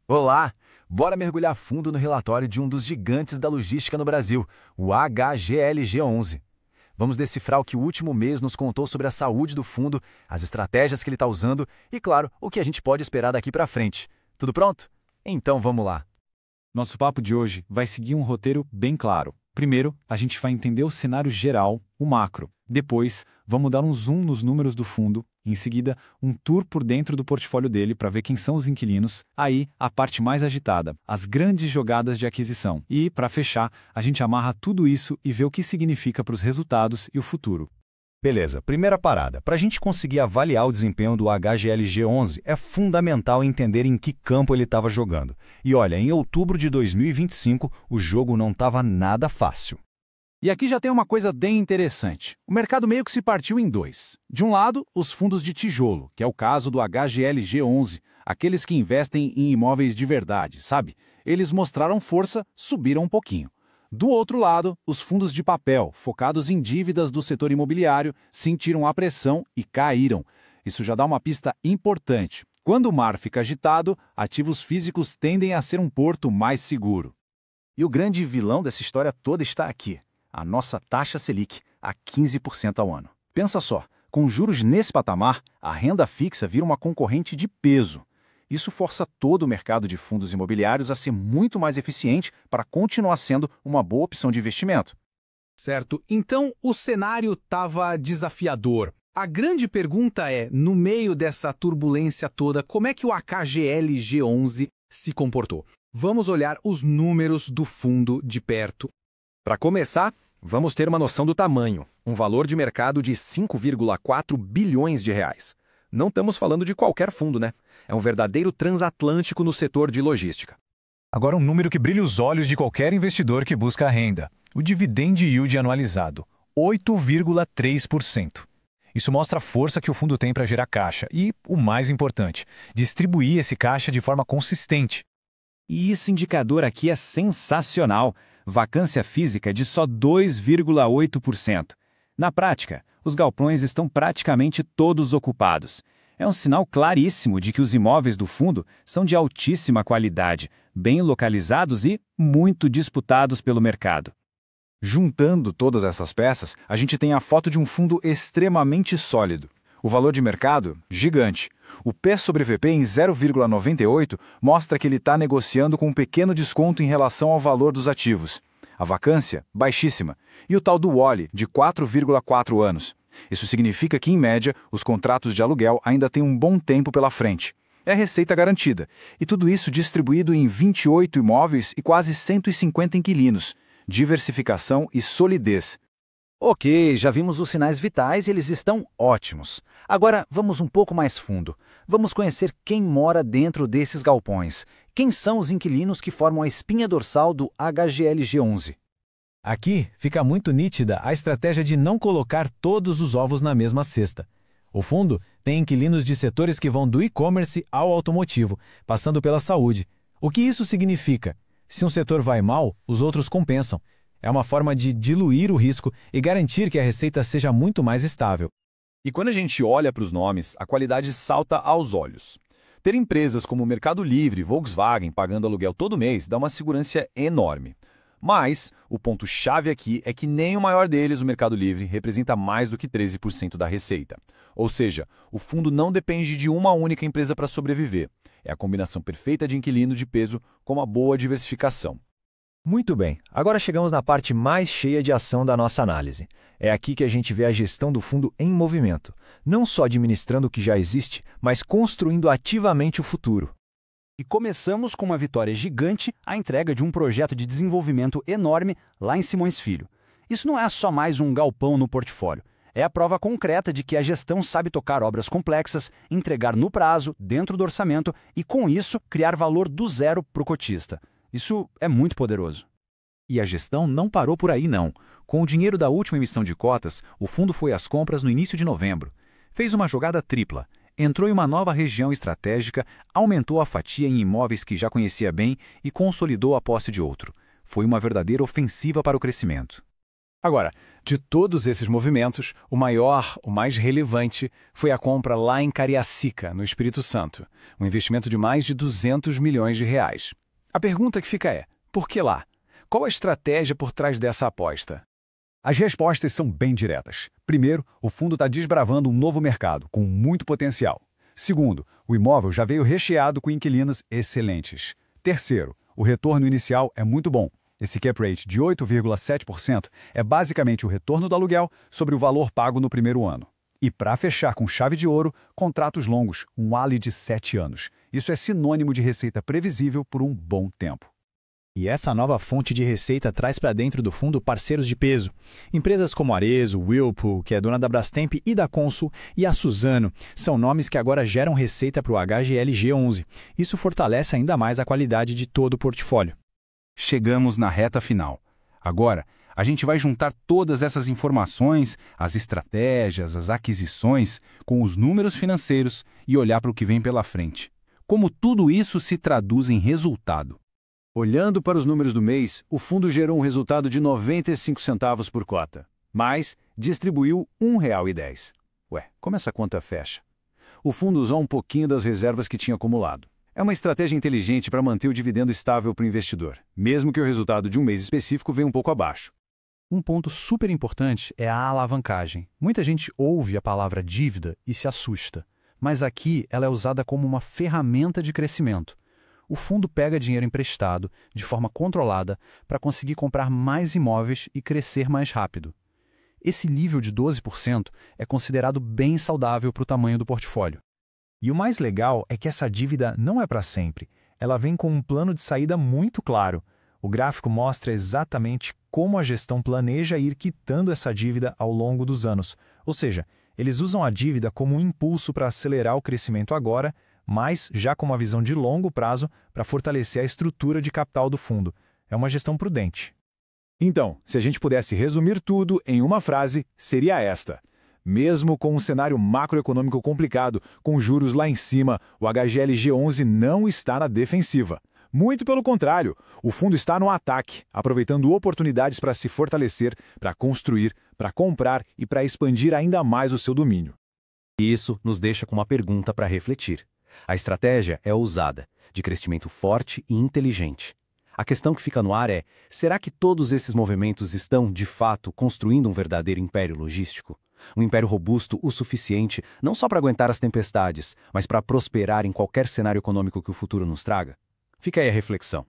Olá! Bora mergulhar fundo no relatório de um dos gigantes da logística no Brasil, o HGLG11. Vamos decifrar o que o último mês nos contou sobre a saúde do fundo, as estratégias que ele está usando e, claro, o que a gente pode esperar daqui para frente. Tudo pronto? Então vamos lá. Nosso papo de hoje vai seguir um roteiro bem claro. Primeiro, a gente vai entender o cenário geral, o macro. Depois, vamos dar um zoom nos números do fundo. Em seguida, um tour por dentro do portfólio dele para ver quem são os inquilinos. Aí, a parte mais agitada, as grandes jogadas de aquisição. E, para fechar, a gente amarra tudo isso e vê o que significa para os resultados e o futuro. Beleza, primeira parada. Para a gente conseguir avaliar o desempenho do HGLG11, é fundamental entender em que campo ele estava jogando. E olha, em outubro de 2025, o jogo não estava nada fácil. E aqui já tem uma coisa bem interessante. O mercado meio que se partiu em dois. De um lado, os fundos de tijolo, que é o caso do HGLG11, aqueles que investem em imóveis de verdade, sabe? Eles mostraram força, subiram um pouquinho. Do outro lado, os fundos de papel, focados em dívidas do setor imobiliário, sentiram a pressão e caíram. Isso já dá uma pista importante. Quando o mar fica agitado, ativos físicos tendem a ser um porto mais seguro. E o grande vilão dessa história toda está aqui, a nossa taxa Selic, a 15% ao ano. Pensa só, com juros nesse patamar, a renda fixa vira uma concorrente de peso. Isso força todo o mercado de fundos imobiliários a ser muito mais eficiente para continuar sendo uma boa opção de investimento. Certo, então o cenário estava desafiador. A grande pergunta é, no meio dessa turbulência toda, como é que o HGLG11 se comportou? Vamos olhar os números do fundo de perto. Para começar, vamos ter uma noção do tamanho, um valor de mercado de 5,4 bilhões de reais. Não estamos falando de qualquer fundo, né? É um verdadeiro transatlântico no setor de logística. Agora um número que brilha os olhos de qualquer investidor que busca renda. O dividend yield anualizado, 8,3%. Isso mostra a força que o fundo tem para gerar caixa e, o mais importante, distribuir esse caixa de forma consistente. E esse indicador aqui é sensacional. Vacância física de só 2,8%. Na prática, os galpões estão praticamente todos ocupados. É um sinal claríssimo de que os imóveis do fundo são de altíssima qualidade, bem localizados e muito disputados pelo mercado. Juntando todas essas peças, a gente tem a foto de um fundo extremamente sólido. O valor de mercado, gigante. O P sobre VP em 0,98 mostra que ele está negociando com um pequeno desconto em relação ao valor dos ativos. A vacância, baixíssima. E o tal do WALE, de 4,4 anos. Isso significa que, em média, os contratos de aluguel ainda têm um bom tempo pela frente. É receita garantida. E tudo isso distribuído em 28 imóveis e quase 150 inquilinos. Diversificação e solidez. Ok, já vimos os sinais vitais e eles estão ótimos. Agora vamos um pouco mais fundo. Vamos conhecer quem mora dentro desses galpões. Quem são os inquilinos que formam a espinha dorsal do HGLG11? Aqui fica muito nítida a estratégia de não colocar todos os ovos na mesma cesta. O fundo tem inquilinos de setores que vão do e-commerce ao automotivo, passando pela saúde. O que isso significa? Se um setor vai mal, os outros compensam. É uma forma de diluir o risco e garantir que a receita seja muito mais estável. E quando a gente olha para os nomes, a qualidade salta aos olhos. Ter empresas como o Mercado Livre e Volkswagen pagando aluguel todo mês dá uma segurança enorme. Mas o ponto-chave aqui é que nem o maior deles, o Mercado Livre, representa mais do que 13% da receita. Ou seja, o fundo não depende de uma única empresa para sobreviver. É a combinação perfeita de inquilino de peso com uma boa diversificação. Muito bem, agora chegamos na parte mais cheia de ação da nossa análise. É aqui que a gente vê a gestão do fundo em movimento, não só administrando o que já existe, mas construindo ativamente o futuro. E começamos com uma vitória gigante, a entrega de um projeto de desenvolvimento enorme lá em Simões Filho. Isso não é só mais um galpão no portfólio. É a prova concreta de que a gestão sabe tocar obras complexas, entregar no prazo, dentro do orçamento e, com isso, criar valor do zero para o cotista. Isso é muito poderoso. E a gestão não parou por aí, não. Com o dinheiro da última emissão de cotas, o fundo foi às compras no início de novembro. Fez uma jogada tripla. Entrou em uma nova região estratégica, aumentou a fatia em imóveis que já conhecia bem e consolidou a posse de outro. Foi uma verdadeira ofensiva para o crescimento. Agora, de todos esses movimentos, o maior, o mais relevante, foi a compra lá em Cariacica, no Espírito Santo, um investimento de mais de 200 milhões de reais. A pergunta que fica é, por que lá? Qual a estratégia por trás dessa aposta? As respostas são bem diretas. Primeiro, o fundo está desbravando um novo mercado, com muito potencial. Segundo, o imóvel já veio recheado com inquilinos excelentes. Terceiro, o retorno inicial é muito bom. Esse cap rate de 8,7% é basicamente o retorno do aluguel sobre o valor pago no primeiro ano. E para fechar com chave de ouro, contratos longos, um ALI de 7 anos. Isso é sinônimo de receita previsível por um bom tempo. E essa nova fonte de receita traz para dentro do fundo parceiros de peso. Empresas como Arezzo, Whirlpool, que é dona da Brastemp e da Consul, e a Suzano, são nomes que agora geram receita para o HGLG11. Isso fortalece ainda mais a qualidade de todo o portfólio. Chegamos na reta final. Agora, a gente vai juntar todas essas informações, as estratégias, as aquisições, com os números financeiros e olhar para o que vem pela frente. Como tudo isso se traduz em resultado? Olhando para os números do mês, o fundo gerou um resultado de 95 centavos por cota, mas distribuiu R$ 1,10. Ué, como essa conta fecha? O fundo usou um pouquinho das reservas que tinha acumulado. É uma estratégia inteligente para manter o dividendo estável para o investidor, mesmo que o resultado de um mês específico venha um pouco abaixo. Um ponto super importante é a alavancagem. Muita gente ouve a palavra dívida e se assusta, mas aqui ela é usada como uma ferramenta de crescimento. O fundo pega dinheiro emprestado, de forma controlada, para conseguir comprar mais imóveis e crescer mais rápido. Esse nível de 12% é considerado bem saudável para o tamanho do portfólio. E o mais legal é que essa dívida não é para sempre. Ela vem com um plano de saída muito claro. O gráfico mostra exatamente como a gestão planeja ir quitando essa dívida ao longo dos anos. Ou seja, eles usam a dívida como um impulso para acelerar o crescimento agora, mas já com uma visão de longo prazo para fortalecer a estrutura de capital do fundo. É uma gestão prudente. Então, se a gente pudesse resumir tudo em uma frase, seria esta. Mesmo com um cenário macroeconômico complicado, com juros lá em cima, o HGLG11 não está na defensiva. Muito pelo contrário, o fundo está no ataque, aproveitando oportunidades para se fortalecer, para construir, para comprar e para expandir ainda mais o seu domínio. E isso nos deixa com uma pergunta para refletir. A estratégia é ousada, de crescimento forte e inteligente. A questão que fica no ar é, será que todos esses movimentos estão, de fato, construindo um verdadeiro império logístico? Um império robusto o suficiente não só para aguentar as tempestades, mas para prosperar em qualquer cenário econômico que o futuro nos traga? Fica aí a reflexão.